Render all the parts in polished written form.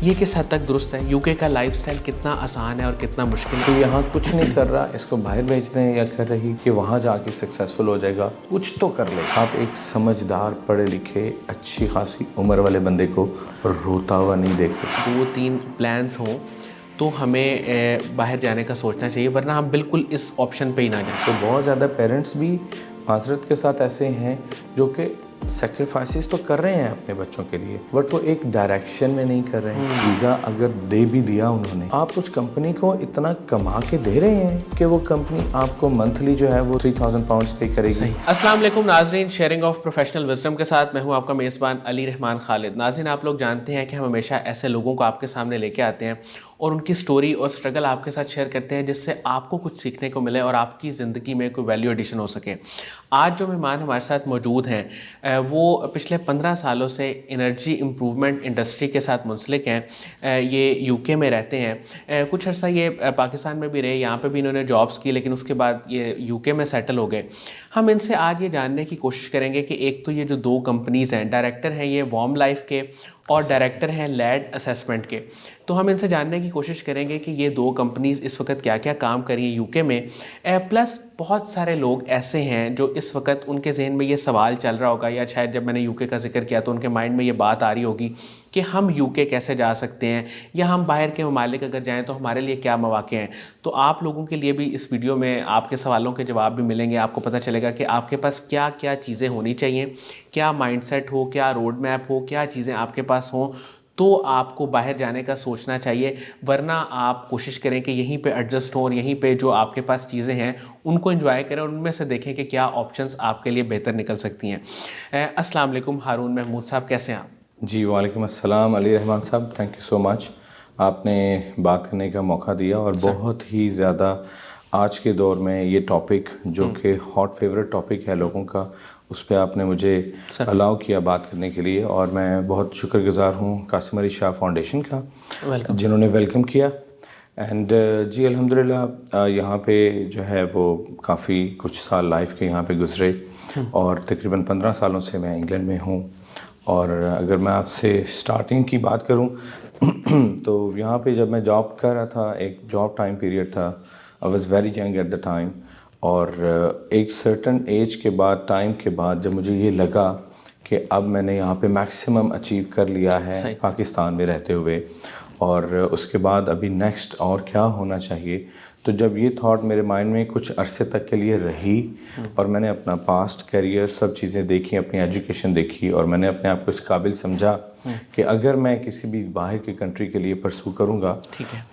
ये किस हद तक दुरुस्त है? यूके का लाइफस्टाइल कितना आसान है और कितना मुश्किल है? तो यहाँ कुछ नहीं कर रहा, इसको बाहर भेज दें या कर रही कि वहाँ जाके सक्सेसफुल हो जाएगा, कुछ तो कर ले। आप एक समझदार पढ़े लिखे अच्छी खासी उम्र वाले बंदे को रोता हुआ नहीं देख सकते। 2-3 प्लान्स हों तो हमें बाहर जाने का सोचना चाहिए, वरना हम बिल्कुल इस ऑप्शन पे ही ना जाएं। तो बहुत ज़्यादा पेरेंट्स भी माजरत के साथ ऐसे हैं जो कि सेक्रीफाइसेस तो कर रहे हैं अपने बच्चों के लिए, बट वो एक डायरेक्शन में नहीं कर रहे हैं। वीज़ा अगर दे भी दिया उन्होंने, आप उस कंपनी को इतना कमा के दे रहे हैं कि वो कंपनी आपको मंथली जो है वो 3000 पाउंड्स पे करेगी। अस्सलाम वालेकुम नाजरीन, शेयरिंग ऑफ प्रोफेशनल विजडम के साथ मैं हूं आपका मेज़बान अली रहमान खालिद। नाजरीन, आप लोग जानते हैं कि हम हमेशा ऐसे लोगों को आपके सामने लेके आते हैं और उनकी स्टोरी और स्ट्रगल आपके साथ शेयर करते हैं, जिससे आपको कुछ सीखने को मिले और आपकी ज़िंदगी में कोई वैल्यू एडिशन हो सके। आज जो मेहमान हमारे साथ मौजूद हैं वो पिछले 15 सालों से एनर्जी इम्प्रूवमेंट इंडस्ट्री के साथ मुंसलिक हैं। ये यूके में रहते हैं, कुछ अर्सा ये पाकिस्तान में भी रहे, यहाँ पे भी इन्होंने जॉब्स की, लेकिन उसके बाद ये यूके में सेटल हो गए। हम इनसे आज ये जानने की कोशिश करेंगे कि एक तो ये जो 2 कंपनीज़ हैं, डायरेक्टर हैं ये वार्म लाइफ के और डायरेक्टर हैं लैड असेसमेंट के, तो हम इनसे जानने की कोशिश करेंगे कि ये 2 कंपनीज़ इस वक्त क्या क्या काम कर रही हैं यूके में। प्लस बहुत सारे लोग ऐसे हैं जो इस वक्त उनके जहन में ये सवाल चल रहा होगा, या शायद जब मैंने यूके का जिक्र किया तो उनके माइंड में ये बात आ रही होगी कि हम यूके कैसे जा सकते हैं, या हम बाहर के ममालिक अगर जाएँ तो हमारे लिए क्या मौक़े हैं। तो आप लोगों के लिए भी इस वीडियो में आपके सवालों के जवाब भी मिलेंगे। आपको पता चलेगा कि आपके पास क्या क्या चीज़ें होनी चाहिए, क्या माइंडसेट हो, क्या रोड मैप हो, क्या चीज़ें आपके पास हों तो आपको बाहर जाने का सोचना चाहिए। वरना आप कोशिश करें कि यहीं पे एडजस्ट हों और यहीं पे जो आपके पास चीज़ें हैं उनको एंजॉय करें और उनमें से देखें कि क्या ऑप्शंस आपके लिए बेहतर निकल सकती हैं। अस्सलाम वालेकुम हारून महमूद साहब, कैसे हैं आप? जी वालेकुम अस्सलाम अली रहमान साहब, थैंक यू सो मच, आपने बात करने का मौका दिया और बहुत ही ज़्यादा आज के दौर में ये टॉपिक जो कि हॉट फेवरेट टॉपिक है लोगों का, उस पर आपने मुझे अलाउ किया बात करने के लिए, और मैं बहुत शुक्रगुज़ार हूँ कासिम अली शाह फाउंडेशन का जिन्होंने वेलकम किया। एंड जी अल्हम्दुलिल्लाह यहाँ पे जो है वो काफ़ी कुछ साल लाइफ के यहाँ पे गुज़रे और तकरीबन 15 सालों से मैं इंग्लैंड में हूँ। और अगर मैं आपसे स्टार्टिंग की बात करूं तो यहाँ पे जब मैं जॉब कर रहा था, एक जॉब टाइम पीरियड था, I was very young at the time, और एक सर्टन एज के बाद, टाइम के बाद जब मुझे ये लगा कि अब मैंने यहाँ पे मैक्सिमम अचीव कर लिया है पाकिस्तान में रहते हुए, और उसके बाद अभी नेक्स्ट और क्या होना चाहिए, तो जब ये थॉट मेरे माइंड में कुछ अरसे तक के लिए रही और मैंने अपना पास्ट करियर सब चीज़ें देखी, अपनी एजुकेशन देखी, और मैंने अपने आप को इस काबिल समझा कि अगर मैं किसी भी बाहर की कंट्री के लिए परसू करूँगा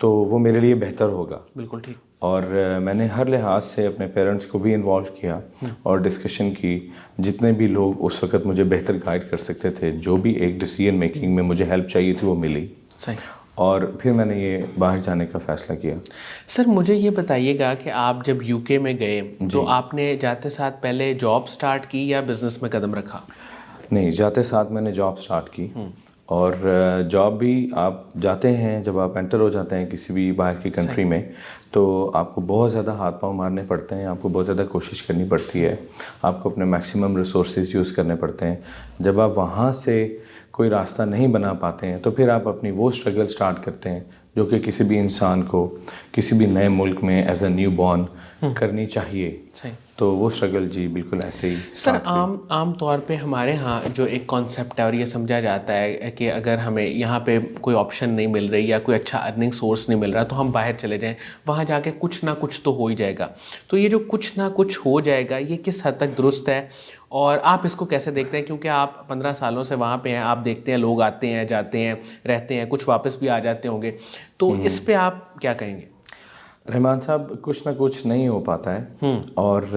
तो वो मेरे लिए बेहतर होगा। बिल्कुल ठीक। और मैंने हर लिहाज से अपने पेरेंट्स को भी इन्वॉल्व किया और डिस्कशन की, जितने भी लोग उस वक़्त मुझे बेहतर गाइड कर सकते थे, जो भी एक डिसीजन मेकिंग में मुझे हेल्प चाहिए थी वो मिली। सही। और फिर मैंने ये बाहर जाने का फ़ैसला किया। सर मुझे ये बताइएगा कि आप जब यूके में गए तो आपने जाते साथ पहले जॉब स्टार्ट की या बिज़नेस में कदम रखा? नहीं, जाते साथ मैंने जॉब स्टार्ट की, और जॉब भी आप जाते हैं, जब आप एंटर हो जाते हैं किसी भी बाहर की कंट्री में, तो आपको बहुत ज़्यादा हाथ पांव मारने पड़ते हैं, आपको बहुत ज़्यादा कोशिश करनी पड़ती है, आपको अपने मैक्सिमम रिसोर्सेज यूज़ करने पड़ते हैं। जब आप वहाँ से कोई रास्ता नहीं बना पाते हैं तो फिर आप अपनी वो स्ट्रगल स्टार्ट करते हैं जो कि किसी भी इंसान को किसी भी नए मुल्क में एज अ न्यू बॉर्न करनी चाहिए। सही। तो वो स्ट्रगल जी बिल्कुल ऐसे ही। सर आम तौर पे हमारे यहाँ जो एक कॉन्सेप्ट है और ये समझा जाता है कि अगर हमें यहाँ पे कोई ऑप्शन नहीं मिल रही या कोई अच्छा अर्निंग सोर्स नहीं मिल रहा तो हम बाहर चले जाएं, वहाँ जाके कुछ ना कुछ तो हो ही जाएगा। तो ये जो कुछ ना कुछ हो जाएगा ये किस हद तक दुरुस्त है और आप इसको कैसे देखते हैं? क्योंकि आप 15 सालों से वहाँ पे हैं, आप देखते हैं लोग आते हैं, जाते हैं, रहते हैं, कुछ वापस भी आ जाते होंगे, तो इस पे आप क्या कहेंगे? रहमान साहब, कुछ ना कुछ नहीं हो पाता है, और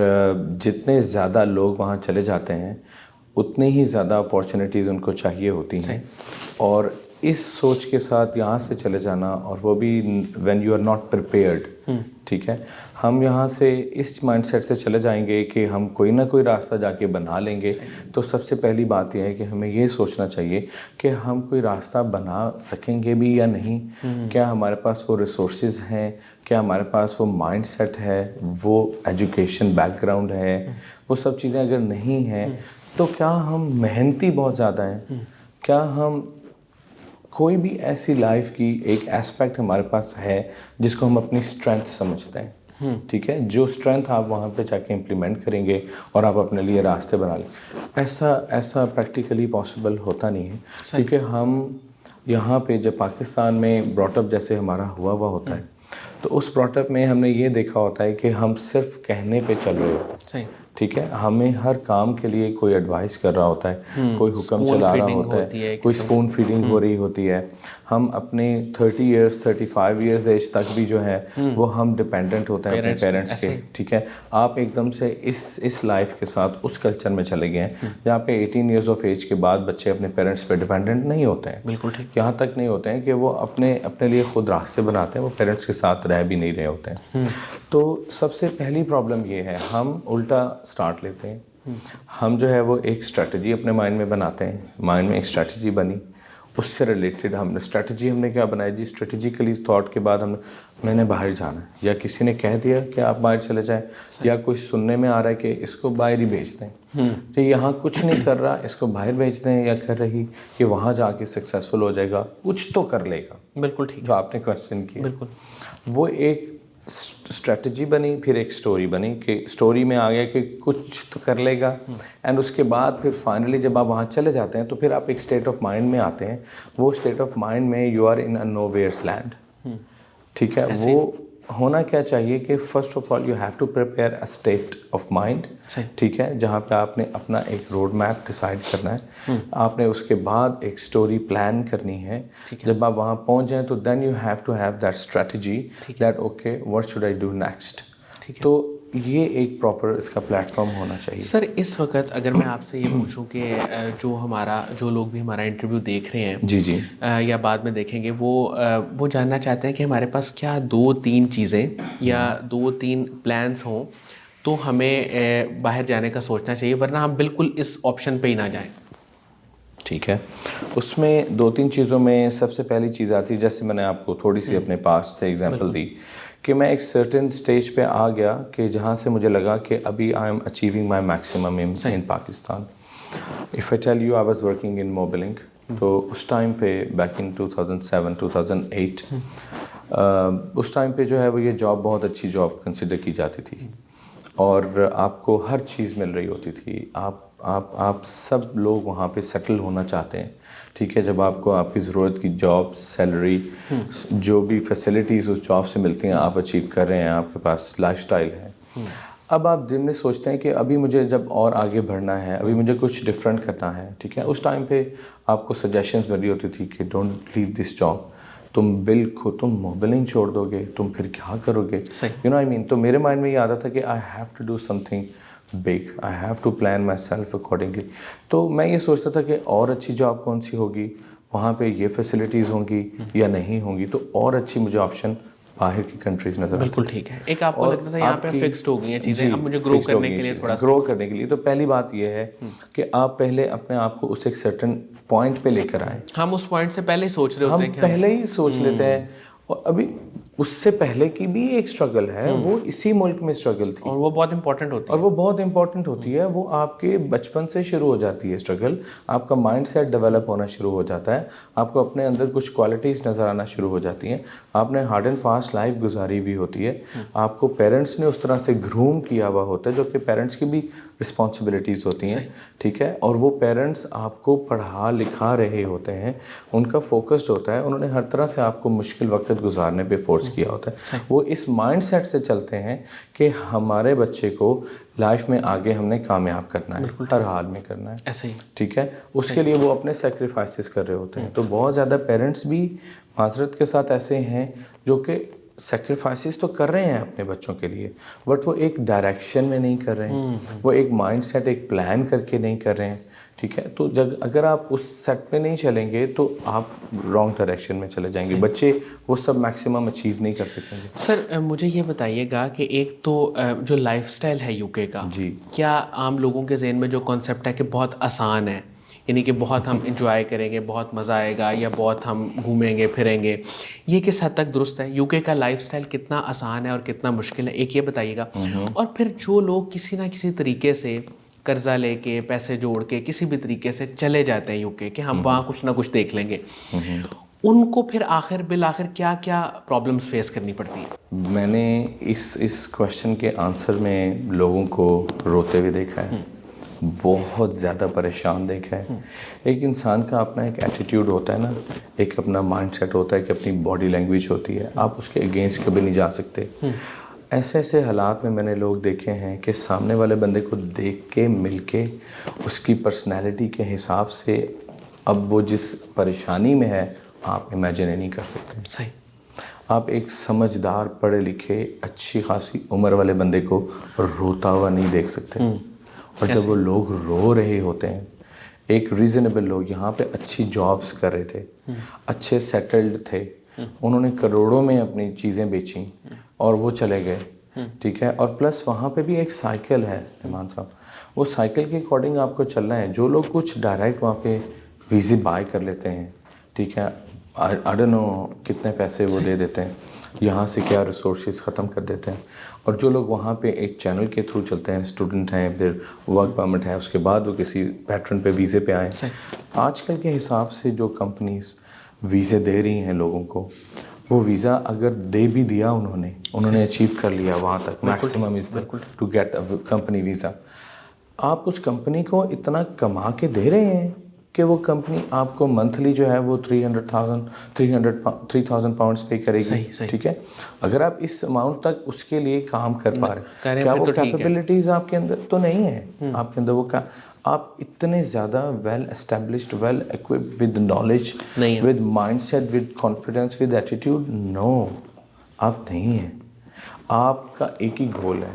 जितने ज़्यादा लोग वहाँ चले जाते हैं उतनी ही ज़्यादा अपॉर्चुनिटीज़ उनको चाहिए होती हैं, और इस सोच के साथ यहाँ से चले जाना, और वो भी when you are not prepared, ठीक है, हम यहाँ से इस माइंडसेट से चले जाएंगे कि हम कोई ना कोई रास्ता जाके बना लेंगे, तो सबसे पहली बात यह है कि हमें ये सोचना चाहिए कि हम कोई रास्ता बना सकेंगे भी या नहीं, क्या हमारे पास वो रिसोर्सेज हैं, क्या हमारे पास वो माइंडसेट है, वो एजुकेशन बैकग्राउंड है, वो सब चीज़ें अगर नहीं हैं तो क्या हम मेहनती बहुत ज़्यादा हैं, क्या हम कोई भी ऐसी लाइफ की एक एस्पेक्ट हमारे पास है जिसको हम अपनी स्ट्रेंथ समझते हैं, ठीक है, जो स्ट्रेंथ आप वहाँ पे जाके इम्प्लीमेंट करेंगे और आप अपने लिए रास्ते बना लें, ऐसा प्रैक्टिकली पॉसिबल होता नहीं है, क्योंकि हम यहाँ पे जब पाकिस्तान में ब्रॉटअप जैसे हमारा हुआ होता है, तो उस ब्रॉटअप में हमने ये देखा होता है कि हम सिर्फ कहने पे चल रहे होते हैं, ठीक है, हमें हर काम के लिए कोई एडवाइस कर रहा होता है, कोई हुक्म चला रहा होता है, कोई स्पून फीडिंग हो रही होती है। हम अपने 30 इयर्स 35 इयर्स एज तक भी जो है वो हम डिपेंडेंट होते हैं अपने पेरेंट्स के, ठीक है। आप एकदम से इस लाइफ के साथ उस कल्चर में चले गए हैं जहाँ पे 18 इयर्स ऑफ एज के बाद बच्चे अपने पेरेंट्स पे डिपेंडेंट नहीं होते हैं, बिल्कुल ठीक, यहाँ तक नहीं होते हैं कि वो अपने लिए खुद रास्ते बनाते हैं, वो पेरेंट्स के साथ रह भी नहीं रहे होते हैं। तो सबसे पहली प्रॉब्लम ये है, हम उल्टा स्टार्ट लेते हैं। हम जो है वो एक स्ट्रेटजी अपने माइंड में बनाते हैं, माइंड में एक स्ट्रेटजी बनी, उससे रिलेटेड हमने क्या बनाया जी, स्ट्रेटेजिकली थॉट के बाद मैंने बाहर जाना है, या किसी ने कह दिया कि आप बाहर चले जाएं, या कोई सुनने में आ रहा है कि इसको बाहर ही भेज दें, तो यहाँ कुछ नहीं कर रहा, इसको बाहर भेज दें, या कर रही कि वहाँ जाके सक्सेसफुल हो जाएगा, कुछ तो कर लेगा। बिल्कुल ठीक, जो आपने क्वेश्चन किया, बिल्कुल वो एक स्ट्रेटजी बनी, फिर एक स्टोरी बनी कि स्टोरी में आ गया कि कुछ तो कर लेगा, एंड उसके बाद फिर फाइनली जब आप वहाँ चले जाते हैं तो फिर आप एक स्टेट ऑफ माइंड में आते हैं। वो स्टेट ऑफ माइंड में you are in a nowhere's land, ठीक है। वो होना क्या चाहिए कि first of all you have to prepare a state of mind, ठीक है, जहाँ पे आपने अपना एक रोड मैप डिसाइड करना है, आपने उसके बाद एक स्टोरी प्लान करनी है। जब आप वहाँ पहुँच जाएं तो then you have to have that strategy that okay what should I do next. तो ये एक प्रॉपर इसका प्लेटफॉर्म होना चाहिए। सर इस वक्त अगर मैं आपसे ये पूछूं कि जो लोग भी हमारा इंटरव्यू देख रहे हैं जी या बाद में देखेंगे, वो जानना चाहते हैं कि हमारे पास क्या 2-3 चीज़ें या 2-3 प्लान्स हों तो हमें बाहर जाने का सोचना चाहिए, वरना हम बिल्कुल इस ऑप्शन पे ही ना जाएं। ठीक है, उसमें 2-3 चीज़ों में सबसे पहली चीज़ आती है, जैसे मैंने आपको थोड़ी सी अपने पास से एग्जांपल दी कि मैं एक सर्टेन स्टेज पे आ गया कि जहाँ से मुझे लगा कि अभी I am achieving my maximum in Pakistan. If I tell you, I was working in Mobilink, तो उस टाइम पे बैक इन 2007-2008 उस टाइम पे जो है वो ये जॉब बहुत अच्छी जॉब कंसिडर की जाती थी और आपको हर चीज़ मिल रही होती थी। आप सब लोग वहाँ पे सेटल होना चाहते हैं, ठीक है। जब आपको आपकी ज़रूरत की जॉब, सैलरी, जो भी फैसिलिटीज़ उस जॉब से मिलती हैं आप अचीव कर रहे हैं, आपके पास लाइफस्टाइल है। अब आप दिन में सोचते हैं कि अभी मुझे जब और आगे बढ़ना है, अभी मुझे कुछ डिफरेंट करना है, ठीक है। उस टाइम पे आपको सजेशंस मिल रही होती थी कि डोंट लीव दिस जॉब, तुम मोबिलिंग छोड़ दोगे, तुम फिर क्या करोगे, यू नो आई मीन। तो मेरे माइंड में ये आता था कि I have to do something big, I have to plan myself accordingly. तो मैं ये सोचता था कि और अच्छी जॉब कौन सी होगी, वहाँ पे ये फैसिलिटीज़ होंगी या नहीं होंगी, तो और अच्छी मुझे ऑप्शन बाहर की कंट्रीज नजर आती। बिल्कुल ठीक है। एक आपको लगता था यहाँ पे फिक्स्ड हो गई हैं चीज़ें, अब मुझे ग्रो करने के लिए तो पहली बात ये है कि आप पहले अपने आप को उस एक सर्टेन पॉइंट पे लेकर आए। हम उस पॉइंट से पहले ही सोच रहे होते हैं कि पहले ही सोच लेते हैं, और अभी उससे पहले की भी एक स्ट्रगल है, वो इसी मुल्क में स्ट्रगल थी और वो बहुत इंपॉर्टेंट होती है। वो आपके बचपन से शुरू हो जाती है स्ट्रगल, आपका माइंड सेट डेवलप होना शुरू हो जाता है, आपको अपने अंदर कुछ क्वालिटीज़ नज़र आना शुरू हो जाती हैं, आपने हार्ड एंड फास्ट लाइफ गुजारी भी होती है, आपको पेरेंट्स ने उस तरह से ग्रूम किया हुआ होता है, जो कि पेरेंट्स की भी रिस्पॉन्सिबिलिटीज़ होती हैं, ठीक है। और वो पेरेंट्स आपको पढ़ा लिखा रहे होते हैं, उनका फोकस्ड होता है, उन्होंने हर तरह से आपको मुश्किल वक्त गुजारने पे फोर्स किया होता है। वो इस माइंडसेट से चलते हैं कि हमारे बच्चे को लाइफ में आगे हमने कामयाब करना है, हर हाल में करना है, ऐसे ही, ठीक है। उसके लिए वो अपने सेक्रीफाइसेस कर रहे होते हैं। तो बहुत ज़्यादा पेरेंट्स भी माजरत के साथ ऐसे हैं जो कि सेक्रीफाइसेस तो कर रहे हैं अपने बच्चों के लिए, बट वो एक डायरेक्शन में नहीं कर रहे हैं, वो एक माइंडसेट, एक प्लान करके नहीं कर रहे हैं, ठीक है। तो जब अगर आप उस सेट पे नहीं चलेंगे तो आप रॉन्ग डायरेक्शन में चले जाएंगे, बच्चे वो सब मैक्सिमम अचीव नहीं कर सकेंगे। सर मुझे ये बताइएगा कि एक तो जो लाइफस्टाइल है यूके का, जी, क्या आम लोगों के जहन में जो कॉन्सेप्ट है कि बहुत आसान है, यानी कि बहुत हम इंजॉय करेंगे, बहुत मज़ा आएगा, या बहुत हम घूमेंगे फिरेंगे, ये किस हद तक दुरुस्त है? यूके का लाइफस्टाइल कितना आसान है और कितना मुश्किल है, एक ये बताइएगा। और फिर जो लोग किसी ना किसी तरीके से कर्जा लेके, पैसे जोड़ के, किसी भी तरीके से चले जाते हैं यूके, कि हम वहाँ कुछ ना कुछ देख लेंगे, उनको फिर आखिर क्या क्या प्रॉब्लम्स फेस करनी पड़ती हैं? मैंने इस क्वेश्चन के आंसर में लोगों को रोते हुए देखा है, बहुत ज़्यादा परेशान देखा है। एक इंसान का अपना एक एटीट्यूड होता है ना, एक अपना माइंडसेट होता है कि अपनी बॉडी लैंग्वेज होती है, आप उसके अगेंस्ट कभी नहीं जा सकते। ऐसे ऐसे हालात में मैंने लोग देखे हैं कि सामने वाले बंदे को देख के, मिल के, उसकी पर्सनैलिटी के हिसाब से अब वो जिस परेशानी में है आप इमेजिन ही नहीं कर सकते। सही। आप एक समझदार, पढ़े लिखे, अच्छी खासी उम्र वाले बंदे को रोता हुआ नहीं देख सकते। और जब वो लोग रो रहे होते हैं, एक रीज़नेबल लोग यहाँ पे अच्छी जॉब्स कर रहे थे, अच्छे सेटल्ड थे, उन्होंने करोड़ों में अपनी चीज़ें बेची और वो चले गए, ठीक है। और प्लस वहाँ पे भी एक साइकिल है ईमान साहब, वो साइकिल के अकॉर्डिंग आपको चलना है। जो लोग कुछ डायरेक्ट वहाँ पे वीज़े बाय कर लेते हैं, ठीक है, आई डोंट नो कितने पैसे वो दे देते हैं, यहाँ से क्या रिसोर्सेज ख़त्म कर देते हैं। और जो लोग वहाँ पे एक चैनल के थ्रू चलते हैं, स्टूडेंट हैं, फिर वर्क परमिट है, उसके बाद वो किसी पैटर्न पे वीज़े पे आए। आजकल के हिसाब से जो कंपनीज वीज़े दे रही हैं लोगों को, वो वीज़ा अगर दे भी दिया उन्होंने अचीव कर लिया वहाँ तक, maximum is to get a company visa, आप उस कंपनी को इतना कमा के दे रहे हैं कि वो कंपनी आपको मंथली जो है वो 3,000 पाउंड्स पे करेगी। ठीक है, अगर आप इस अमाउंट तक उसके लिए काम कर पा रहे हैं, क्या वो कैपेबिलिटीज़ आपके अंदर तो नहीं है? आपके अंदर वो क्या, आप इतने ज़्यादा well established, well equipped with knowledge, with mindset, with confidence, with attitude? No, आप नहीं हैं। आपका एक ही गोल है,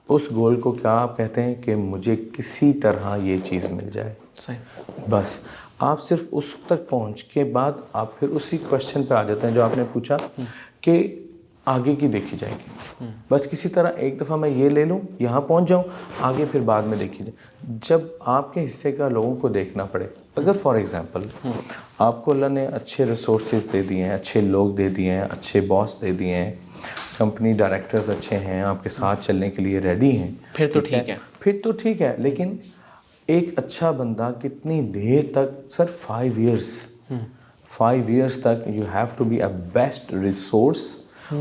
उस गोल को क्या आप कहते हैं कि मुझे किसी तरह ये चीज़ मिल जाए। सही। बस आप सिर्फ उस तक पहुंच के बाद आप फिर उसी क्वेश्चन पे आ जाते हैं जो आपने पूछा कि आगे की देखी जाएगी। बस किसी तरह एक दफ़ा मैं ये ले लूँ, यहाँ पहुंच जाऊँ, आगे फिर बाद में देखी जाए। जब आपके हिस्से का लोगों को देखना पड़े, अगर फॉर एग्ज़ाम्पल आपको अल्लाह ने अच्छे रिसोर्सेज दे दिए हैं, अच्छे लोग दे दिए हैं, अच्छे बॉस दे दिए हैं, कंपनी डायरेक्टर्स अच्छे हैं, आपके साथ चलने के लिए रेडी हैं, फिर तो ठीक है। फिर तो ठीक है। लेकिन एक अच्छा बंदा कितनी देर तक, सर 5 इयर्स तक you have to be a best resource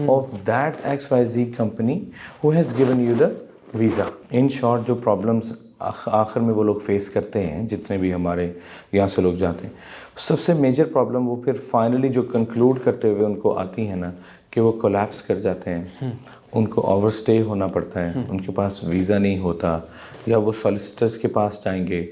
of that XYZ company who has given you the visa. In short, जो प्रॉब्लम्स आखिर में वो लोग फेस करते हैं, जितने भी हमारे यहाँ से लोग जाते हैं, सबसे मेजर प्रॉब्लम वो फिर फाइनली जो कंक्लूड करते हुए उनको आती है ना, कि वो कोलैप्स कर जाते हैं, उनको ओवरस्टे होना पड़ता है, उनके पास वीज़ा नहीं होता, या वो सॉलिसिटर्स के पास जाएंगे,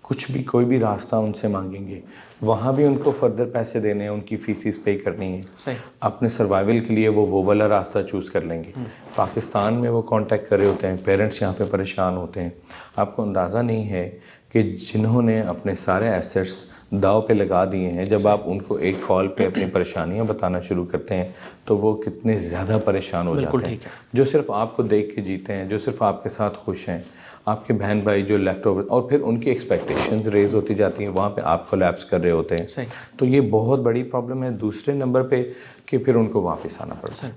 कुछ भी कोई भी रास्ता उनसे मांगेंगे, वहाँ भी उनको फर्दर पैसे देने हैं, उनकी फीसिस पे करनी है। सही। अपने सर्वाइवल के लिए वो वाला रास्ता चूज़ कर लेंगे। पाकिस्तान में वो कांटेक्ट कर रहे होते हैं, पेरेंट्स यहाँ पे परेशान होते हैं। आपको अंदाज़ा नहीं है कि जिन्होंने अपने सारे एसेट्स दाव पे लगा दिए हैं, जब आप उनको एक कॉल पे अपनी परेशानियां बताना शुरू करते हैं तो वो कितने ज़्यादा परेशान हो जाते हैं। जो सिर्फ आपको देख के जीते हैं, जो सिर्फ आपके साथ खुश हैं, आपके बहन भाई जो लेफ्ट ओवर, और फिर उनकी एक्सपेक्टेशंस रेज होती जाती हैं, वहाँ पे आप कोलैप्स कर रहे होते हैं। तो ये बहुत बड़ी प्रॉब्लम है। दूसरे नंबर पे कि फिर उनको वापस आना पड़ता है।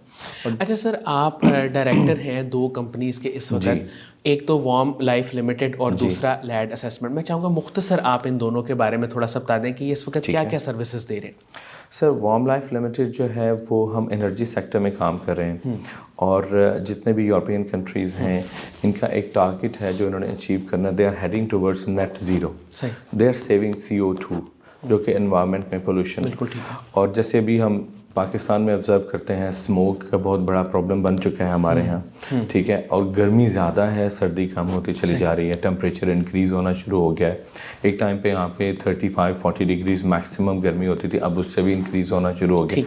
अच्छा सर, आप डायरेक्टर हैं 2 कंपनीज़ के इस वक्त, एक तो वार्म लाइफ लिमिटेड और दूसरा लैड असेसमेंट। मैं चाहूँगा मुख्तसर आप इन दोनों के बारे में थोड़ा सा बता दें कि ये इस वक्त क्या क्या सर्विसेज दे रहे हैं। सर, वार्म लाइफ लिमिटेड जो है वो हम एनर्जी सेक्टर में काम कर रहे हैं, और जितने भी यूरोपियन कंट्रीज़ हैं, इनका एक टारगेट है जो इन्होंने अचीव करना। They are heading towards net zero, they are saving CO2 जो कि एनवायरनमेंट में पोल्यूशन। बिल्कुल ठीक है। और जैसे भी हम पाकिस्तान में ऑब्ज़र्व करते हैं, स्मोक का बहुत बड़ा प्रॉब्लम बन चुका है हमारे यहाँ, ठीक है, और गर्मी ज़्यादा है, सर्दी कम होती चली जा रही है, टेम्परेचर इंक्रीज़ होना शुरू हो गया है। एक टाइम पे यहाँ पे 35-40 डिग्रीज मैक्सिमम गर्मी होती थी, अब उससे भी इंक्रीज़ होना शुरू हो गया।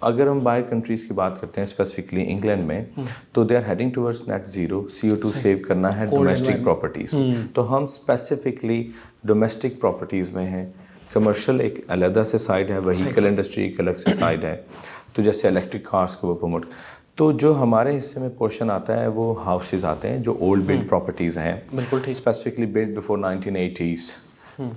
अगर हम बाहर कंट्रीज़ की बात करते हैं, स्पेसिफिकली इंग्लैंड में, तो they are heading towards net zero. CO2 save करना है डोमेस्टिक प्रॉपर्टीज़। तो हम स्पेसिफिकली डोमेस्टिक प्रॉपर्टीज़ में हैं। कमर्शियल एक अलग से साइड है, व्हीकल इंडस्ट्री एक अलग से साइड है। तो जैसे इलेक्ट्रिक कार्स को वो प्रमोट, तो जो हमारे हिस्से में पोर्शन आता है वो हाउसेज आते हैं जो ओल्ड बिल्ड प्रॉपर्टीज़ हैं, स्पेसिफिकली बिल्ड बिफोर 1980s,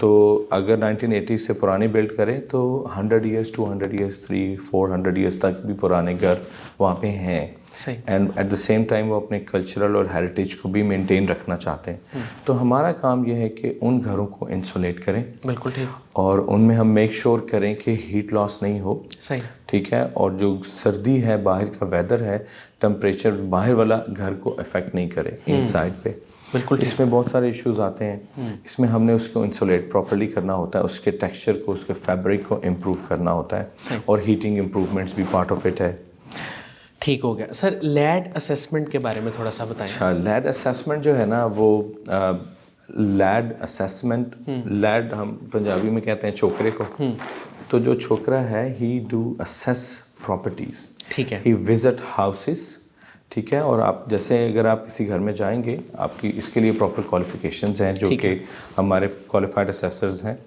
तो अगर 1980 से पुरानी बिल्ड करें तो 100 ईयर्स 200 ईयर्स 300-400 ईयर्स तक भी पुराने घर वहाँ पे हैं। सही। And at the same time वो अपने कल्चरल और हेरिटेज को भी मेंटेन रखना चाहते हैं। तो हमारा काम यह है कि उन घरों को इंसुलेट करें, बिल्कुल ठीक। और उनमें हम मेक श्योर करें कि हीट लॉस नहीं हो। सही। ठीक है, और जो सर्दी है, बाहर का वेदर है, टेम्परेचर बाहर वाला घर को अफेक्ट नहीं करे इनसाइड पे। बिल्कुल। इसमें बहुत सारे इश्यूज आते हैं। इसमें हमने उसको इंसुलेट प्रॉपर्ली करना होता है, उसके टेक्सचर को, उसके फैब्रिक को इम्प्रूव करना होता है, और हीटिंग इम्प्रूवमेंट्स भी पार्ट ऑफ इट है। ठीक हो गया सर। लैड असेसमेंट के बारे में थोड़ा सा बताएं। अच्छा, लैड असेसमेंट जो है ना, वो लैड असेसमेंट, लैड हम पंजाबी में कहते हैं छोकरे को। तो जो छोकरा है, ही डू असेस प्रॉपर्टीज। ठीक है। ही विजिट हाउसेस। ठीक है, और आप जैसे अगर आप किसी घर में जाएंगे, आपकी इसके लिए प्रॉपर क्वालिफिकेशंस हैं, जो कि हमारे क्वालिफाइड असेसर्स हैं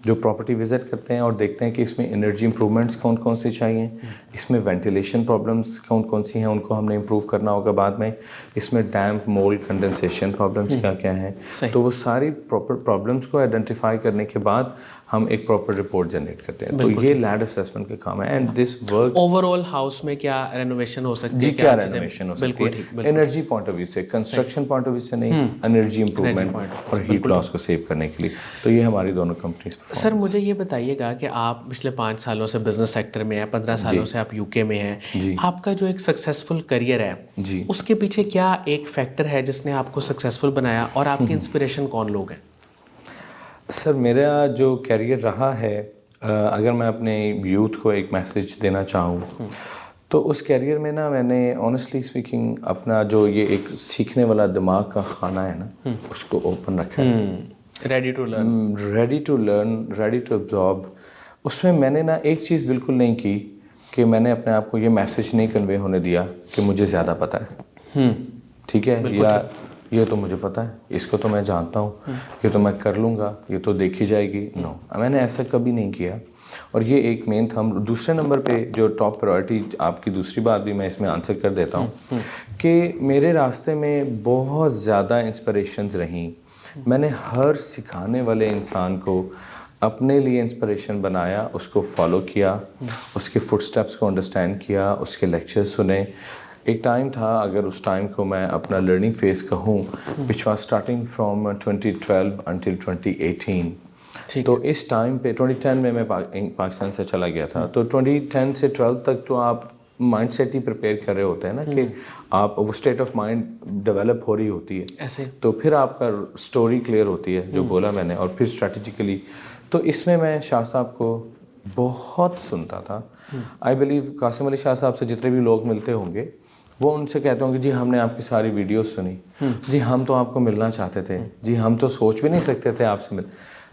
जो प्रॉपर्टी विजिट करते हैं और देखते हैं कि इसमें एनर्जी इंप्रूवमेंट्स कौन कौन सी चाहिए, इसमें वेंटिलेशन प्रॉब्लम्स कौन कौन सी हैं, उनको हमने इम्प्रूव करना होगा बाद में, इसमें डैम्प, मोल्ड, कंडेंसेशन प्रॉब्लम्स क्या क्या हैं। तो वो सारी प्रॉपर प्रॉब्लम्स को आइडेंटिफाई करने के बाद हम एक प्रॉपर रिपोर्ट जनरेट करते हैं। तो ये लैड असेसमेंट का काम है। And this work overall house में क्या रेनोवेशन हो सकती है, क्या रेनोवेशन हो सकती है, एनर्जी पॉइंट ऑफ व्यू से, कंस्ट्रक्शन पॉइंट ऑफ व्यू से नहीं, एनर्जी इंप्रूवमेंट और हीट लॉस को सेव करने के लिए। तो ये हमारी दोनों कंपनीज। सर मुझे ये बताइएगा कि आप पिछले 5 सालों से बिजनेस सेक्टर में हैं, 15 सालों से आप यूके में हैं। आपका जो एक सक्सेसफुल करियर है जी, उसके पीछे क्या एक फैक्टर है जिसने आपको सक्सेसफुल बनाया, और आपकी इंस्पिरेशन कौन लोग हैं? सर मेरा जो करियर रहा है, अगर मैं अपने यूथ को एक मैसेज देना चाहूँ तो उस करियर में ना, मैंने ऑनेस्टली स्पीकिंग अपना जो ये एक सीखने वाला दिमाग का खाना है ना, उसको ओपन रखा है। Ready to learn, ready to absorb. उसमें मैंने ना एक चीज़ बिल्कुल नहीं की कि मैंने अपने आप को ये मैसेज नहीं कन्वे होने दिया कि मुझे ज़्यादा पता है। ठीक है, या ये तो मुझे पता है, इसको तो मैं जानता हूँ, ये तो मैं कर लूँगा, ये तो देखी जाएगी। नो, मैंने ऐसा कभी नहीं किया। और ये एक मेन था। दूसरे नंबर पे जो टॉप प्रायोरिटी, आपकी दूसरी बात भी मैं इसमें आंसर कर देता हूँ कि मेरे रास्ते में बहुत ज़्यादा इंस्पिरेशंस रहीं। मैंने हर सिखाने वाले इंसान को अपने लिए इंस्पिरेशन बनाया, उसको फॉलो किया, उसके फुटस्टेप्स को अंडरस्टैंड किया, उसके लेक्चर्स सुने। एक टाइम था, अगर उस टाइम को मैं अपना लर्निंग फेज कहूँ, which was starting from 2012 until 2018। तो इस टाइम पे 2010 में मैं पाकिस्तान से चला गया था। तो 2010 से 12 तक तो आप माइंड सेट ही प्रिपेयर कर रहे होते हैं ना, कि आप वो स्टेट ऑफ माइंड डेवलप हो रही होती है ऐसे। तो फिर आपका स्टोरी क्लियर होती है, जो बोला मैंने, और फिर स्ट्रैटेजिकली। तो इसमें मैं शाह साहब को बहुत सुनता था। आई बिलीव कासिम अली शाह साहब से जितने भी लोग मिलते होंगे, वो उनसे कहते होंगे, जी हमने आपकी सारी वीडियोस सुनी, जी हम तो आपको मिलना चाहते थे, जी हम तो सोच भी नहीं सकते थे आपसे मिल।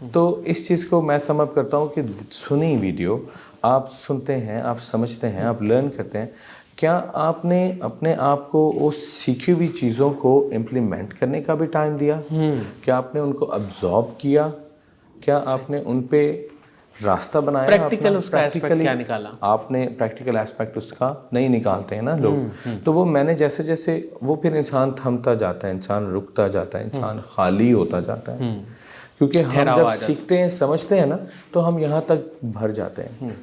तो इस चीज़ को मैं समझ करता हूँ कि सुनी वीडियो आप सुनते हैं, आप समझते हैं, आप लर्न करते हैं, क्या आपने अपने आप को उस सीखी हुई चीज़ों को इम्प्लीमेंट करने का भी टाइम दिया? क्या आपने उनको अब्जॉर्ब किया? क्या आपने उन पे रास्ता बनाया? प्रैक्टिकल उसका एस्पेक्ट क्या निकाला? आपने प्रैक्टिकल एस्पेक्ट उसका नहीं निकालते हैं ना लोग। तो वो मैंने जैसे जैसे वो, फिर इंसान थमता जाता है, इंसान रुकता जाता है, इंसान खाली होता जाता है। क्योंकि हम जब सीखते हैं, समझते हैं ना, तो हम यहाँ तक भर जाते हैं।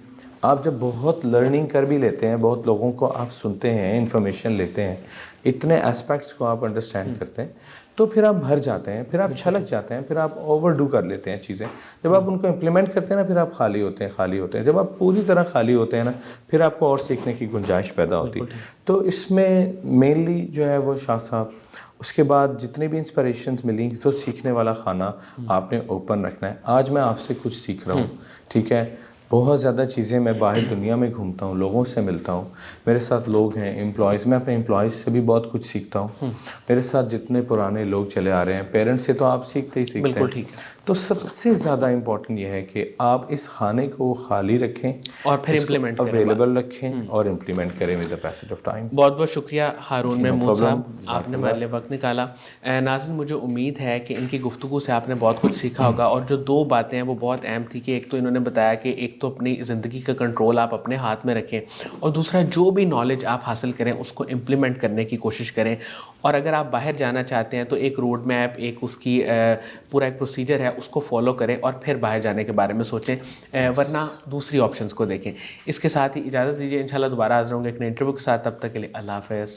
आप जब बहुत लर्निंग कर भी लेते हैं, बहुत लोगों को आप सुनते हैं, इन्फॉर्मेशन लेते हैं, इतने एस्पेक्ट्स को आप अंडरस्टैंड करते हैं, तो फिर आप भर जाते हैं, फिर आप छलक जाते हैं, फिर आप ओवरडू कर लेते हैं चीज़ें। जब आप उनको इम्प्लीमेंट करते हैं ना, फिर आप खाली होते हैं। जब आप पूरी तरह खाली होते हैं ना, फिर आपको और सीखने की गुंजाइश पैदा होती है। तो इसमें मेनली जो है वो शाह साहब, उसके बाद जितनी भी इंस्पिरेशंस मिली, तो सीखने वाला खाना आपने ओपन रखना है। आज मैं आपसे कुछ सीख रहा हूँ, ठीक है, बहुत ज़्यादा चीज़ें मैं बाहर दुनिया में घूमता हूँ, लोगों से मिलता हूँ, मेरे साथ लोग हैं, एम्प्लॉयज़, मैं अपने एम्प्लॉयज़ से भी बहुत कुछ सीखता हूँ। मेरे साथ जितने पुराने लोग चले आ रहे हैं, पेरेंट्स से तो आप सीखते ही सीखते हैं। बिल्कुल ठीक है। तो सबसे ज़्यादा इम्पॉर्टेंट ये है कि आप इस खाने को खाली रखें और फिर इम्प्लीमेंट करें, अवेलेबल रखें और इम्प्लीमेंट करें with the passage of time. बहुत बहुत शुक्रिया हारून महमूद साहब, आपने हमारे लिए वक्त निकाला। नाज़रीन, मुझे उम्मीद है कि इनकी गुफ्तगू से आपने बहुत कुछ सीखा होगा, और जो 2 बातें हैं वो बहुत अहम थी कि एक तो इन्होंने बताया कि एक तो अपनी ज़िंदगी का कंट्रोल आप अपने हाथ में रखें, और दूसरा जो भी नॉलेज आप हासिल करें उसको इम्प्लीमेंट करने की कोशिश करें। और अगर आप बाहर जाना चाहते हैं तो एक रोड मैप, एक उसकी पूरा एक प्रोसीजर है, उसको फॉलो करें और फिर बाहर जाने के बारे में सोचें, वरना दूसरी ऑप्शंस को देखें। इसके साथ ही इजाज़त दीजिए, इंशाल्लाह दोबारा हाज़िर होंगे एक नए इंटरव्यू के साथ। तब तक के लिए अल्लाह हाफ़िज़।